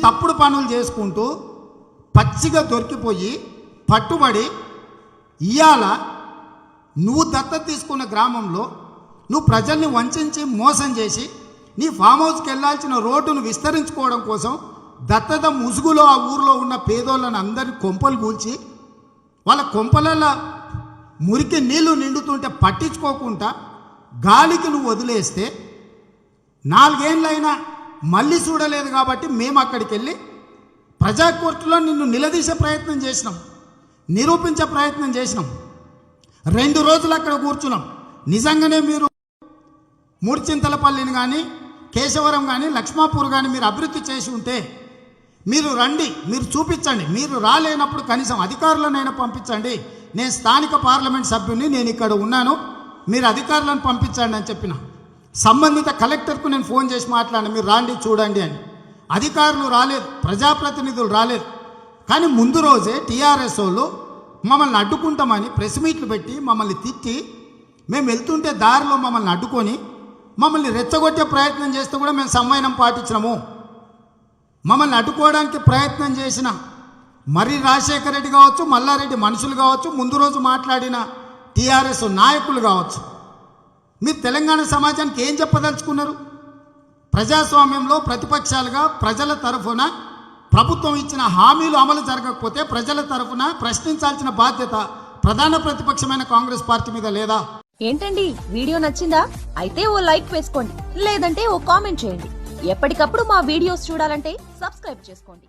తప్పుడు పనులు చేసుకుంటూ పచ్చిగా దొరికిపోయి పట్టుబడి ఇవాళ నువ్వు దత్తత తీసుకున్న గ్రామంలో నువ్వు ప్రజల్ని వంచి మోసం చేసి నీ ఫామ్ హౌస్కి వెళ్ళాల్సిన రోడ్డును విస్తరించుకోవడం కోసం దత్తత ముసుగులో ఆ ఊరిలో ఉన్న పేదోళ్ళని అందరినీ కొంపలు కూల్చి వాళ్ళ కొంపలలో మురికి నీళ్లు నిండుతుంటే పట్టించుకోకుండా గాలికి నువ్వు వదిలేస్తే 4 ఏళ్ళైనా మళ్ళీ చూడలేదు కాబట్టి మేము అక్కడికి వెళ్ళి ప్రజా కోర్టులో నిన్ను నిలదీసే ప్రయత్నం చేసినాం, నిరూపించే ప్రయత్నం చేసినాం. 2 రోజులు అక్కడ కూర్చున్నాం. నిజంగానే మీరు మూర్చింతలపల్లిని కానీ కేశవరం కానీ లక్ష్మాపూర్ కానీ మీరు అభివృద్ధి చేసి ఉంటే మీరు రండి, మీరు చూపించండి. మీరు రాలేనప్పుడు కనీసం అధికారులనైనా పంపించండి. నేను స్థానిక పార్లమెంట్ సభ్యుని, నేను ఇక్కడ ఉన్నాను, మీరు అధికారులను పంపించండి అని చెప్పిన. సంబంధిత కలెక్టర్కు నేను ఫోన్ చేసి మాట్లాడాను, మీరు రాండి చూడండి అని. అధికారులు రాలేదు, ప్రజాప్రతినిధులు రాలేదు. కానీ ముందు రోజే టీఆర్ఎస్ వాళ్ళు మమ్మల్ని అడ్డుకుంటామని ప్రెస్ మీట్లు పెట్టి మమ్మల్ని తిట్టి, మేము వెళ్తుంటే దారిలో మమ్మల్ని అడ్డుకొని మమ్మల్ని రెచ్చగొట్టే ప్రయత్నం చేస్తే కూడా మేము సంవయనం పాటించినాము. మమ్మల్ని అడ్డుకోవడానికి ప్రయత్నం చేసిన మరి రాజశేఖర రెడ్డి కావచ్చు, మల్లారెడ్డి మనుషులు కావచ్చు, ముందు రోజు మాట్లాడిన టీఆర్ఎస్ నాయకులు కావచ్చు, మీరు తెలంగాణ సమాజానికి ఏం చెప్పదలుచుకున్నారు? ప్రజాస్వామ్యంలో ప్రతిపక్షాలుగా ప్రజల తరఫున ప్రభుత్వం ఇచ్చిన హామీలు అమలు జరగకపోతే ప్రజల తరఫున ప్రశ్నించాల్సిన బాధ్యత ప్రధాన ప్రతిపక్షమైన కాంగ్రెస్ పార్టీ మీద లేదా? ఏంటండి, వీడియో నచ్చిందా? అయితే ఓ లైక్ వేసుకోండి, లేదంటే ఓ కామెంట్ చేయండి. ఎప్పటికప్పుడు మా వీడియోస్ చూడాలంటే సబ్స్క్రైబ్ చేసుకోండి.